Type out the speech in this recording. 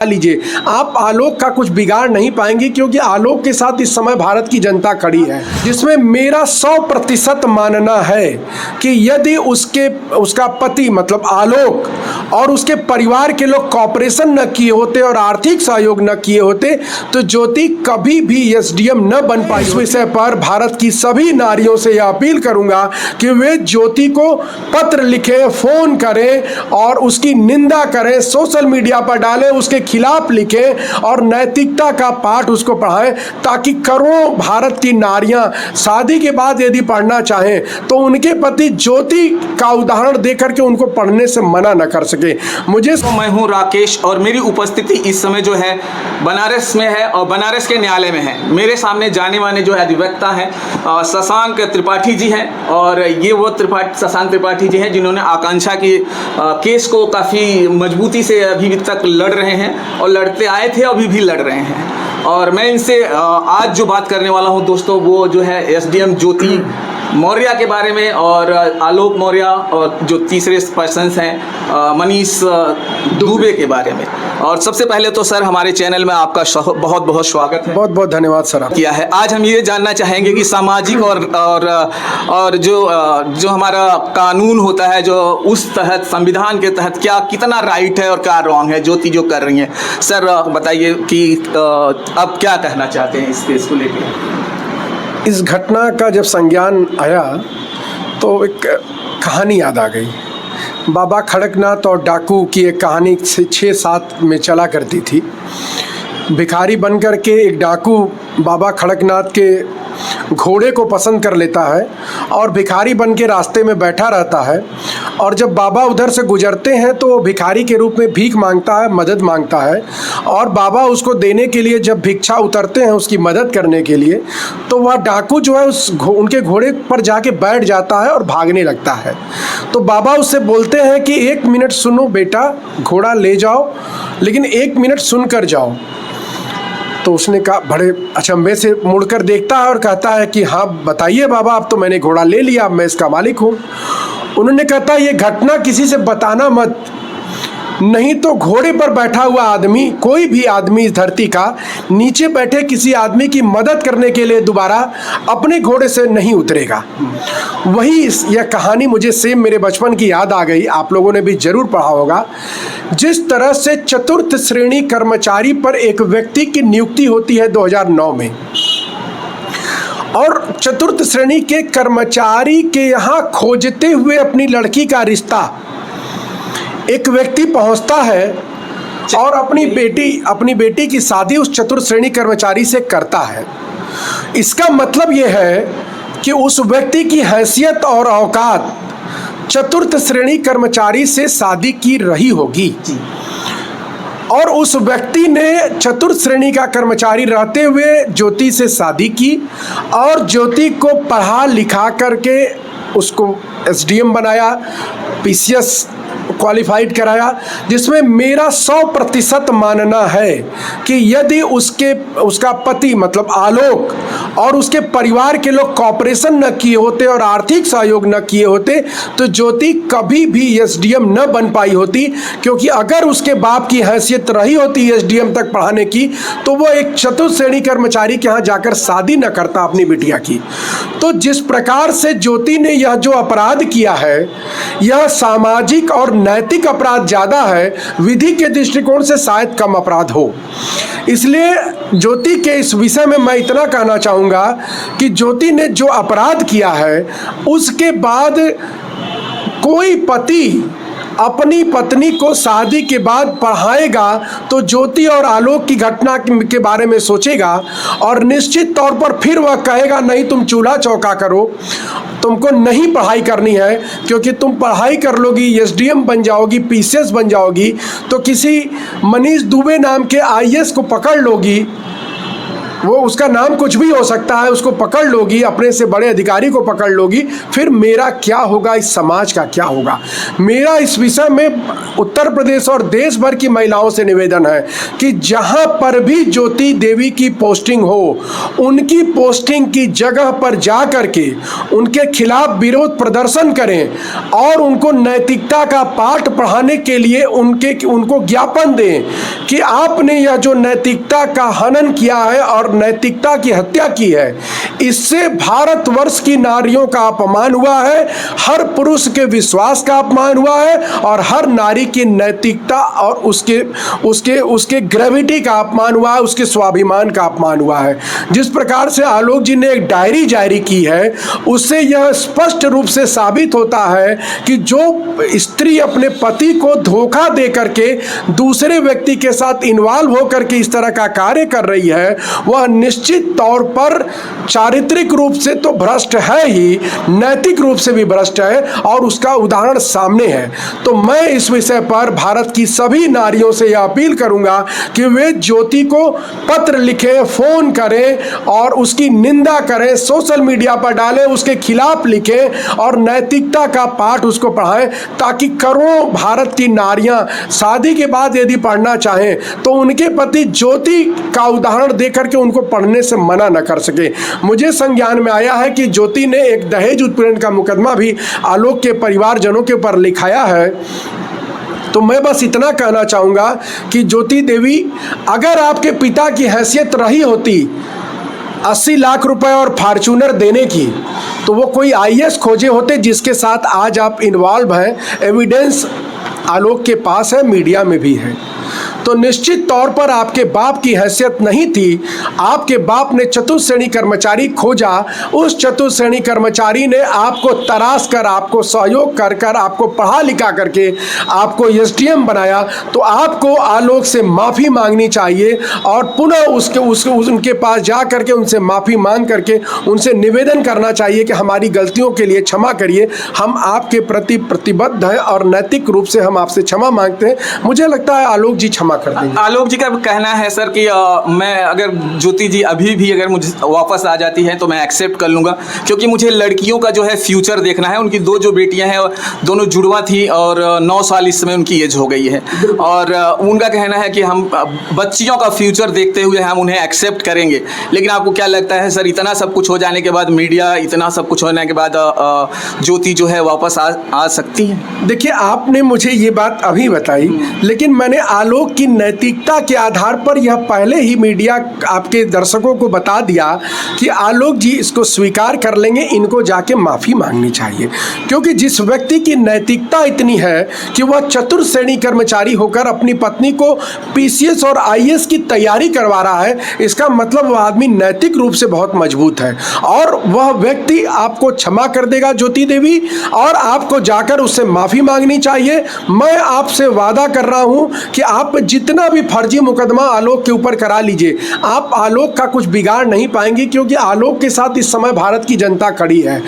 लीजिए, आप आलोक का कुछ बिगाड़ नहीं पाएंगे, क्योंकि आलोक के साथ इस समय भारत की जनता खड़ी है, जिसमें मेरा 100% मानना है कि यदि उसका पति मतलब आलोक और उसके परिवार के लोग कॉपरेशन न किए होते और आर्थिक सहयोग न किए होते तो ज्योति कभी भी एसडीएम न बन पाई। इस विषय पर भारत की सभी नारियों से यह अपील करूंगा कि वे ज्योति को पत्र लिखें, फोन करें और उसकी निंदा करें, सोशल मीडिया पर डालें, उसके खिलाफ लिखें और नैतिकता का पाठ उसको पढ़ाएं, ताकि करोड़ों भारत की नारियां शादी के बाद यदि पढ़ना चाहें तो उनके पति ज्योति का उदाहरण देकर के उनको पढ़ने से मना न कर सके। मैं हूं राकेश और मेरी उपस्थिति इस समय जो है बनारस में है और बनारस के न्यायालय में है। मेरे सामने जाने माने जो है अधिवक्ता हैं शशांक त्रिपाठी जी हैं और ये वो शशांक त्रिपाठी जी हैं जिन्होंने आकांक्षा की केस को काफ़ी मजबूती से अभी तक लड़ रहे हैं और लड़ते आए थे, अभी भी लड़ रहे हैं। और मैं इनसे आज जो बात करने वाला हूं दोस्तों वो जो है एसडीएम ज्योति मौर्य के बारे में और आलोक मौर्य और जो तीसरे पर्सन्स हैं मनीष दुबे के बारे में। और सबसे पहले तो सर हमारे चैनल में आपका बहुत बहुत स्वागत है। बहुत बहुत धन्यवाद सर किया है। आज हम ये जानना चाहेंगे कि सामाजिक और जो हमारा कानून होता है जो उस तहत संविधान के तहत क्या कितना राइट है और क्या रॉन्ग है ज्योति जो कर रही हैं। सर बताइए कि अब क्या कहना चाहते हैं इस केस को लेकर। इस घटना का जब संज्ञान आया तो एक कहानी याद आ गई। बाबा खड़कनाथ और डाकू की एक कहानी 6-7 में चला करती थी। भिखारी बनकर के एक डाकू बाबा खड़कनाथ के घोड़े को पसंद कर लेता है और भिखारी बन के रास्ते में बैठा रहता है। और जब बाबा उधर से गुजरते हैं तो भिखारी के रूप में भीख मांगता है, मदद मांगता है। और बाबा उसको देने के लिए जब भिक्षा उतरते हैं उसकी मदद करने के लिए, तो वह डाकू जो है उनके घोड़े पर जाके बैठ जाता है और भागने लगता है। तो बाबा उससे बोलते हैं कि 1 मिनट सुनो बेटा, घोड़ा ले जाओ लेकिन 1 मिनट सुन कर जाओ। तो उसने कहा, बड़े अचंभे से मुड़कर देखता है और कहता है कि हाँ बताइए बाबा, अब तो मैंने घोड़ा ले लिया, अब मैं इसका मालिक हूँ। उन्होंने कहता ये घटना किसी से बताना मत, नहीं तो घोड़े पर बैठा हुआ आदमी, कोई भी आदमी इस धरती का नीचे बैठे किसी आदमी की मदद करने के लिए दोबारा अपने घोड़े से नहीं उतरेगा। वही यह कहानी मुझे सेम मेरे बचपन की याद आ गई। आप लोगों ने भी जरूर पढ़ा होगा। जिस तरह से चतुर्थ श्रेणी कर्मचारी पर एक व्यक्ति की नियुक्ति होती है 2009 में, और चतुर्थ श्रेणी के कर्मचारी के यहाँ खोजते हुए अपनी लड़की का रिश्ता एक व्यक्ति पहुंचता है और अपनी बेटी की शादी उस चतुर्थ श्रेणी कर्मचारी से करता है। इसका मतलब यह है कि उस व्यक्ति की हैसियत और औकात चतुर्थ श्रेणी कर्मचारी से शादी की रही होगी और उस व्यक्ति ने चतुर्थ श्रेणी का कर्मचारी रहते हुए ज्योति से शादी की और ज्योति को पढ़ा लिखा करके उसको एसडीएम बनाया, पीसीएस क्वालिफाइड कराया, जिसमें मेरा 100% मानना है कि यदि उसका पति मतलब आलोक और उसके परिवार के लोग कॉपरेशन न किए होते और आर्थिक सहयोग न किए होते तो ज्योति कभी भी एसडीएम न बन पाई होती। क्योंकि अगर उसके बाप की हैसियत रही होती एसडीएम तक पढ़ाने की तो वो एक चतुर्थ श्रेणी कर्मचारी के यहाँ जाकर शादी न करता अपनी बिटिया की। तो जिस प्रकार से ज्योति ने यह जो अपराध किया है यह सामाजिक और नैतिक अपराध ज़्यादा है, विधि के दृष्टिकोण से शायद कम अपराध हो। इसलिए ज्योति के इस विषय में मैं इतना कहना चाहूँगा कि ज्योति ने जो अपराध किया है उसके बाद कोई पति अपनी पत्नी को शादी के बाद पढ़ाएगा तो ज्योति और आलोक की घटना के बारे में सोचेगा और निश्चित तौर पर फिर वह कहेगा नहीं तुम चूल्हा चौका करो, तुमको नहीं पढ़ाई करनी है, क्योंकि तुम पढ़ाई कर लोगी, एसडीएम बन जाओगी, पीसीएस बन जाओगी तो किसी मनीष दुबे नाम के आईएएस को पकड़ लोगी वो उसका नाम कुछ भी हो सकता है, उसको पकड़ लोगी, अपने से बड़े अधिकारी को पकड़ लोगी, फिर मेरा क्या होगा, इस समाज का क्या होगा। मेरा इस विषय में उत्तर प्रदेश और देश भर की महिलाओं से निवेदन है कि जहां पर भी ज्योति देवी की पोस्टिंग हो, उनकी पोस्टिंग की जगह पर जा करके उनके खिलाफ विरोध प्रदर्शन करें और उनको नैतिकता का पाठ पढ़ाने के लिए उनको ज्ञापन दें कि आपने यह जो नैतिकता का हनन किया है और नैतिकता की हत्या की है, इससे भारतवर्ष की नारियों का अपमान हुआ है, हर पुरुष के विश्वास का अपमान हुआ है और हर नारी की नैतिकता और उसके ग्रेविटी का अपमान हुआ है, उसके स्वाभिमान का अपमान हुआ है। जिस प्रकार से आलोक जी ने एक डायरी जारी की है, उससे यह स्पष्ट रूप से साबित होता है कि जो स्त्री अपने पति को धोखा दे करके दूसरे व्यक्ति के साथ इन्वॉल्व होकर के इस तरह का कार्य कर रही है, वह निश्चित तौर पर चारित्रिक रूप से तो भ्रष्ट है ही, नैतिक रूप से भी भ्रष्ट है और उसका उदाहरण सामने है। तो मैं इस विषय पर भारत की सभी नारियों से यह अपील करूंगा कि वे ज्योति को पत्र लिखें, फोन करें और उसकी निंदा करें, सोशल मीडिया पर डालें, उसके खिलाफ लिखें और नैतिकता का पाठ उसको पढ़ाएं, ताकि करोड़ों भारत की नारियां शादी के बाद यदि पढ़ना चाहें तो उनके पति ज्योति का उदाहरण देकर के उनको पढ़ने से मना न कर सके। मुझे संज्ञान में आया है कि ज्योति ने एक दहेज उत्पीड़न का मुकदमा भी आलोक के परिवारजनों के ऊपर लिखाया है। तो मैं बस इतना कहना चाहूँगा कि ज्योति देवी, अगर आपके पिता की हैसियत रही होती 80 लाख रुपए और फॉर्च्यूनर देने की, तो वो कोई आईएएस खोजे होते जिसके साथ आज आप इन्वॉल्व हैं। एविडेंस आलोक के पास है, मीडिया में भी है। तो निश्चित तौर पर आपके बाप की हैसियत नहीं थी। आपके बाप ने चतुर्थ श्रेणी कर्मचारी खोजा, उस चतुर्थ श्रेणी कर्मचारी ने आपको तराश कर, आपको सहयोग कर कर, आपको पढ़ा लिखा करके आपको एसडीएम बनाया। तो आपको आलोक से माफ़ी मांगनी चाहिए और पुनः उनके पास जा करके उनसे माफ़ी मांग करके उनसे निवेदन करना चाहिए कि हमारी गलतियों के लिए क्षमा करिए, हम आपके प्रति प्रतिबद्ध हैं और नैतिक रूप से हम आपसे क्षमा मांगते हैं। मुझे लगता है आलोक जी क्षमा कर देंगे। आलोक जी का कहना है सर कि मैं अगर ज्योति जी अभी भी अगर मुझे वापस आ जाती है तो मैं एक्सेप्ट कर लूँगा, क्योंकि मुझे लड़कियों का जो है फ्यूचर देखना है। उनकी दो जो बेटियां हैं दोनों जुड़वा थी और 9 साल इस समय उनकी एज हो गई है और उनका कहना है कि हम बच्चियों का फ्यूचर देखते हुए हम उन्हें एक्सेप्ट करेंगे। लेकिन आपको क्या लगता है सर, इतना सब कुछ हो जाने के बाद, मीडिया इतना सब कुछ होने के बाद ज्योति जो है वापस आ सकती है? देखिए, आपने मुझे ये बात अभी बताई, लेकिन मैंने आलोक की नैतिकता के आधार पर यह पहले ही मीडिया आपके दर्शकों को बता दिया कि आलोक जी इसको स्वीकार कर लेंगे, इनको जाके माफ़ी मांगनी चाहिए। क्योंकि जिस व्यक्ति की नैतिकता इतनी है कि वह चतुर्थ श्रेणी कर्मचारी होकर अपनी पत्नी को पीसीएस और आईएएस की तैयारी करवा रहा है, इसका मतलब वह आदमी नैतिक रूप से बहुत मजबूत है और वह व्यक्ति आपको क्षमा कर देगा ज्योति देवी, और आपको जाकर उससे माफ़ी मांगनी चाहिए। मैं आपसे वादा कर रहा हूं कि आप जितना भी फर्जी मुकदमा आलोक के ऊपर करा लीजिए, आप आलोक का कुछ बिगाड़ नहीं पाएंगे, क्योंकि आलोक के साथ इस समय भारत की जनता खड़ी है।